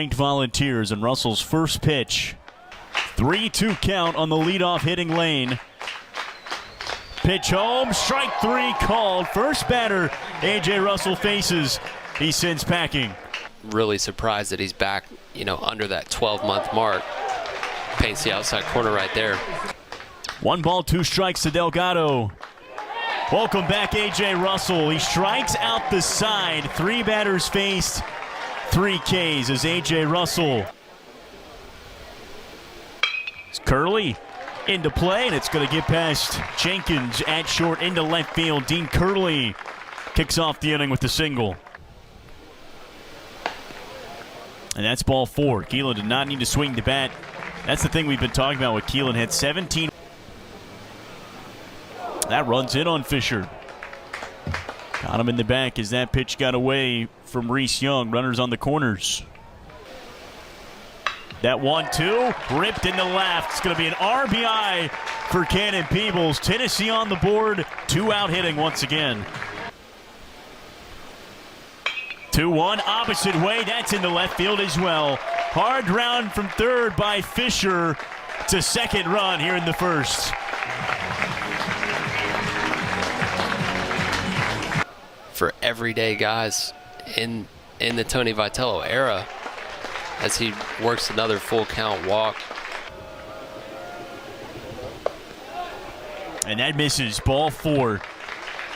Volunteers and Russell's first pitch. 3-2 count on the leadoff hitting lane. Pitch home, strike three called. First batter A.J. Russell faces. He sends packing. Really surprised that he's back, under that 12-month mark. Paints the outside corner right there. 1 ball, 2 strikes to Delgado. Welcome back, A.J. Russell. He strikes out the side. 3 batters faced, 3 Ks as A.J. Russell. It's Curley into play, and it's going to get past Jenkins at short into left field. Dean Curley kicks off the inning with the single. And that's ball 4. Keelan did not need to swing the bat. That's the thing we've been talking about with Keelan. Had 17. That runs in on Fisher. Got him in the back as that pitch got away from Reese Young. Runners on the corners. That 1-2 ripped into left. It's going to be an RBI for Cannon Peebles. Tennessee on the board. 2 out hitting once again. 2-1 opposite way. That's into left field as well. Hard round from third by Fisher. It's a second run here in the first. For everyday guys in the Tony Vitello era, as he works another full count walk. And that misses. Ball 4.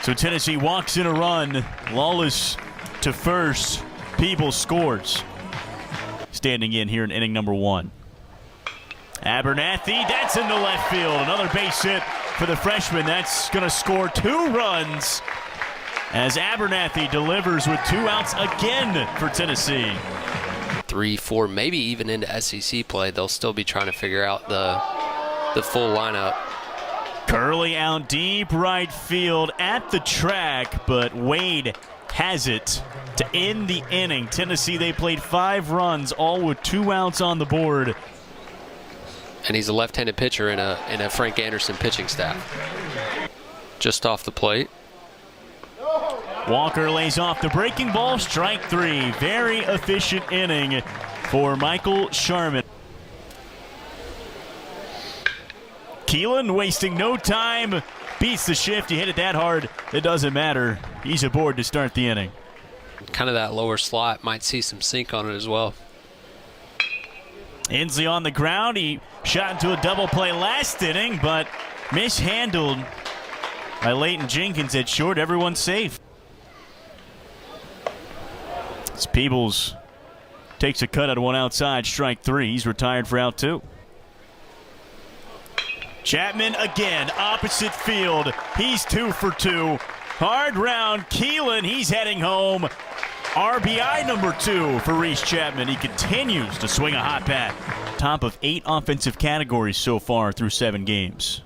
So Tennessee walks in a run. Lawless to first. Peebles scores. Standing in here in inning number 1. Abernathy, that's into left field. Another base hit for the freshman. That's going to score 2 runs as Abernathy delivers with 2 outs again for Tennessee. 3, 4, maybe even into SEC play. They'll still be trying to figure out the full lineup. Curley out deep right field at the track, but Wade has it to end the inning. Tennessee, they played 5 runs, all with 2 outs on the board. And he's a left-handed pitcher in a Frank Anderson pitching staff. Just off the plate. Walker lays off the breaking ball, strike 3. Very efficient inning for Michael Sharman. Keelan wasting no time, beats the shift. You hit it that hard, it doesn't matter. He's aboard to start the inning. Kind of that lower slot, might see some sink on it as well. Inslee on the ground. He shot into a double play last inning, but mishandled by Leighton Jenkins at short. Everyone's safe. As Peebles takes a cut at 1 outside, strike 3. He's retired for out 2. Chapman again, opposite field. He's 2 for 2. Hard round, Keelan, he's heading home. RBI number 2 for Reese Chapman. He continues to swing a hot bat. Top of 8 offensive categories so far through 7 games.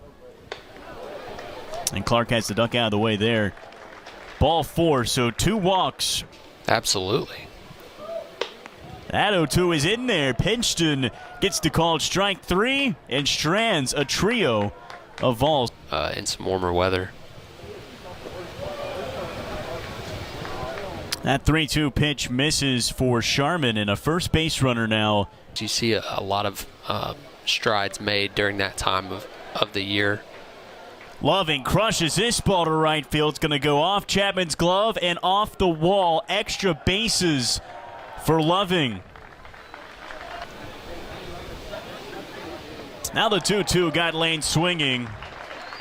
And Clark has the duck out of the way there. Ball 4, so 2 walks. Absolutely. That 0-2 is in there. Pinchton gets the call, strike 3, and strands a trio of balls. In some warmer weather. That 3-2 pitch misses for Sharman, and a first base runner now. You see a lot of strides made during that time of the year. Loving crushes this ball to right field. It's going to go off Chapman's glove and off the wall. Extra bases for Loving. Now the 2-2 got Lane swinging.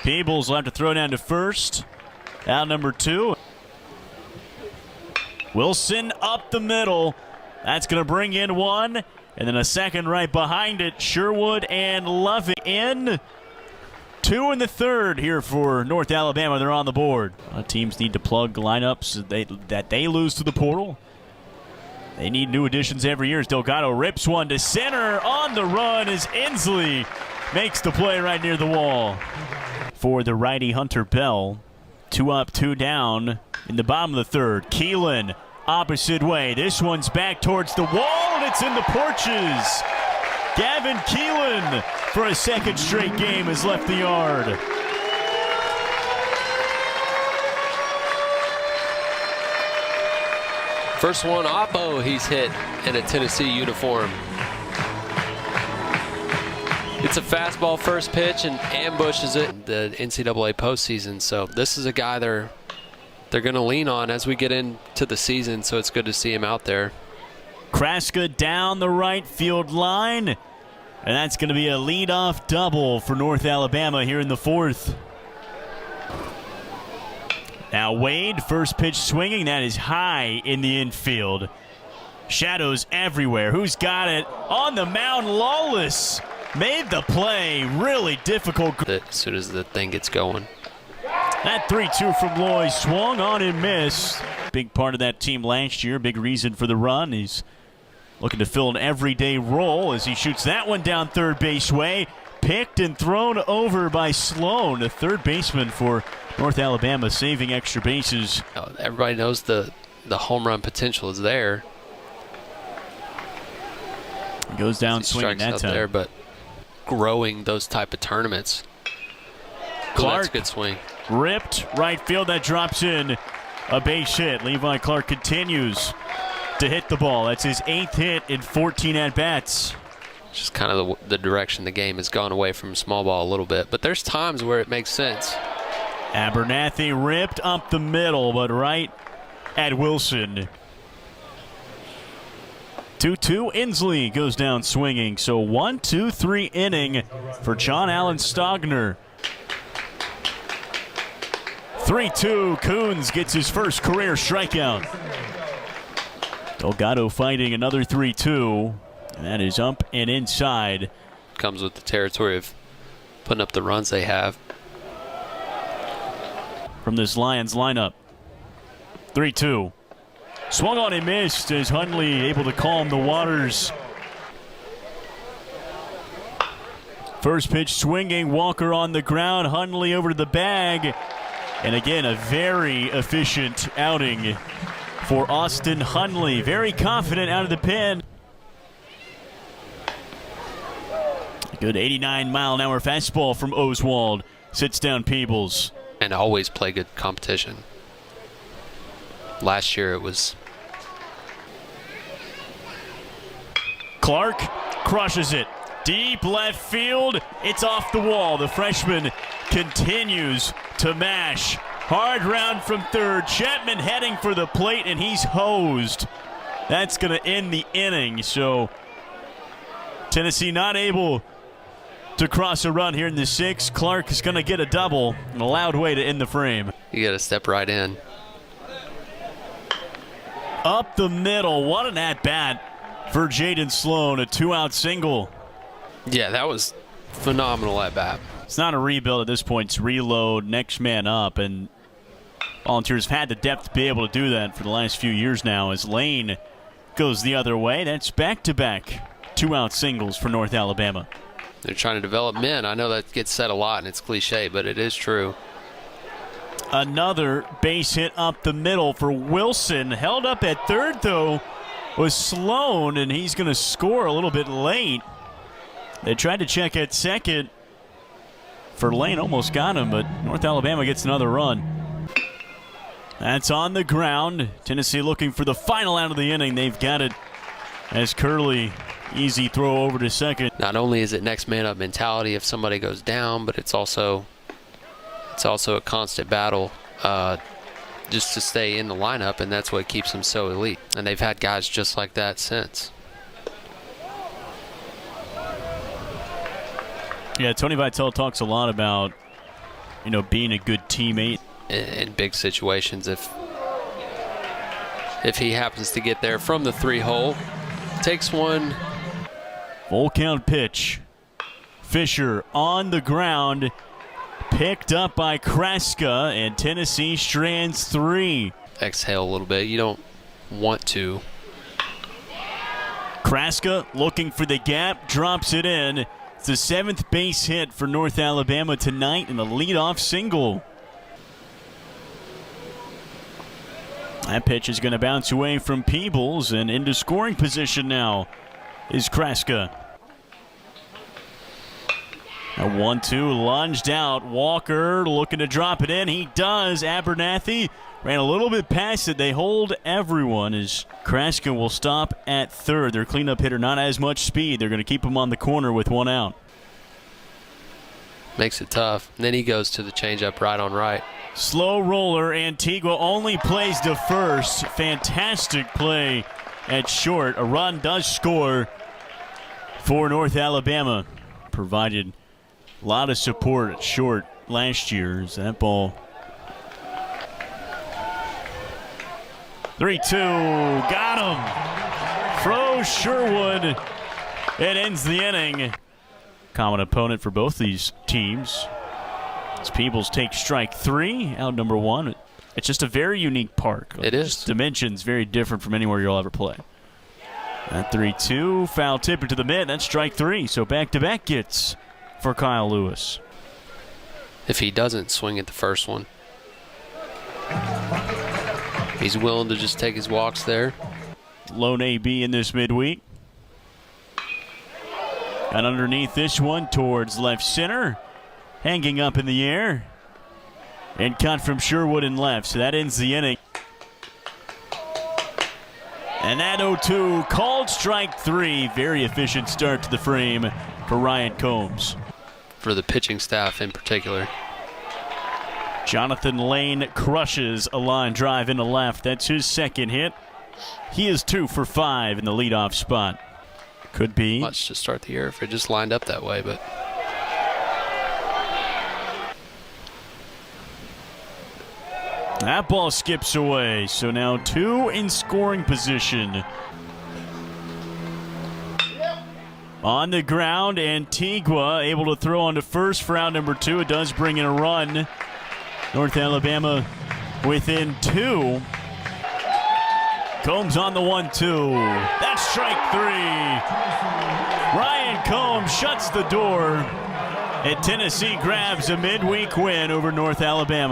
Peebles will have to throw down to first. Out number 2. Wilson up the middle. That's going to bring in 1. And then a second right behind it. Sherwood and Loving in. 2 in the third here for North Alabama. They're on the board. Teams need to plug lineups that they lose to the portal. They need new additions every year as Delgado rips one to center. On the run as Inslee makes the play right near the wall. For the righty Hunter Bell. 2 up, 2 down in the bottom of the third. Keelan opposite way. This one's back towards the wall, and it's in the porches. Gavin Keelan, for a second straight game, has left the yard. First one, Oppo, he's hit in a Tennessee uniform. It's a fastball first pitch and ambushes it in the NCAA postseason. So this is a guy they're going to lean on as we get into the season. So it's good to see him out there. Kraska down the right field line. And that's going to be a leadoff double for North Alabama here in the fourth. Now Wade, first pitch swinging. That is high in the infield. Shadows everywhere. Who's got it? On the mound, Lawless made the play. Really difficult. As soon as the thing gets going. That 3-2 from Loy swung on and missed. Big part of that team last year. Big reason for the run. He's looking to fill an everyday role as he shoots that one down third base way. Picked and thrown over by Sloan, the third baseman for North Alabama, saving extra bases. Everybody knows the home run potential is there. He goes down swinging that time. There, but growing those type of tournaments. Clark, that's a good swing. Ripped right field, that drops in. A base hit. Levi Clark continues to hit the ball. That's his 8th hit in 14 at-bats. Just kind of the direction the game has gone away from small ball a little bit. But there's times where it makes sense. Abernathy ripped up the middle, but right at Wilson. 2-2, Inslee goes down swinging. So 1-2-3 inning for John Allen Stogner. 3-2, Coons gets his first career strikeout. Delgado fighting another 3-2. And that is up and inside. Comes with the territory of putting up the runs they have. From this Lions lineup. 3-2. Swung on and missed as Hundley able to calm the waters. First pitch swinging, Walker on the ground, Hundley over to the bag. And again, a very efficient outing for Austin Hundley. Very confident out of the pen. Good 89-mile-an-hour fastball from Oswald. Sits down Peebles. And always play good competition. Last year it was... Clark crushes it. Deep left field. It's off the wall. The freshman continues to mash. Hard round from third. Chapman heading for the plate, and he's hosed. That's going to end the inning. So Tennessee not able to cross a run here in the 6th. Clark is going to get a double. A loud way to end the frame. You got to step right in. Up the middle. What an at-bat for Jaden Sloan. A 2-out single. Yeah, that was phenomenal at-bat. It's not a rebuild at this point. It's reload, next man up. And Volunteers have had the depth to be able to do that for the last few years now as Lane goes the other way. That's back-to-back 2-out singles for North Alabama. They're trying to develop men. I know that gets said a lot and it's cliche, but it is true. Another base hit up the middle for Wilson. Held up at third, though, was Sloan, and he's going to score a little bit late. They tried to check at second for Lane. Almost got him, but North Alabama gets another run. That's on the ground. Tennessee looking for the final out of the inning. They've got it as Curley. Easy throw over to second. Not only is it next man up mentality if somebody goes down, but it's also a constant battle just to stay in the lineup, and that's what keeps them so elite. And they've had guys just like that since. Yeah, Tony Vitale talks a lot about, being a good teammate. In big situations, if he happens to get there from the 3-hole, takes one. Full count pitch. Fisher on the ground. Picked up by Kraska, and Tennessee strands 3. Exhale a little bit. You don't want to. Kraska looking for the gap, drops it in. It's the 7th base hit for North Alabama tonight and the leadoff single. That pitch is going to bounce away from Peebles, and into scoring position now is Kraska. A 1-2 lunged out. Walker looking to drop it in. He does. Abernathy Ran a little bit past it. They hold everyone as Kraska will stop at third. Their cleanup hitter, not as much speed. They're going to keep him on the corner with one out. Makes it tough. And then he goes to the changeup right on right. Slow roller. Antigua only plays to first. Fantastic play at short. A run does score for North Alabama. Provided a lot of support at short last year as that ball. 3-2. Got him. Froze Sherwood. It ends the inning. Common opponent for both these teams. As Peebles takes strike 3, out number 1. It's just a very unique park. It is. Just dimensions very different from anywhere you'll ever play. That 3-2. Foul tip into the mid. That's strike 3. So back-to-back gets for Kyle Lewis. If he doesn't swing at the first one, he's willing to just take his walks there. Lone AB in this midweek. And underneath this one towards left center. Hanging up in the air. And cut from Sherwood in left. So that ends the inning. And that 0-2 called strike 3. Very efficient start to the frame for Ryan Combs. For the pitching staff in particular. Jonathan Lane crushes a line drive into left. That's his second hit. He is 2 for 5 in the leadoff spot. Could be. Much to start the year if it just lined up that way, but that ball skips away. So now 2 in scoring position. On the ground, Antigua able to throw on to first for out number 2. It does bring in a run. North Alabama within 2. Combs on the 1-2. That's strike 3. Ryan Combs shuts the door. And Tennessee grabs a midweek win over North Alabama.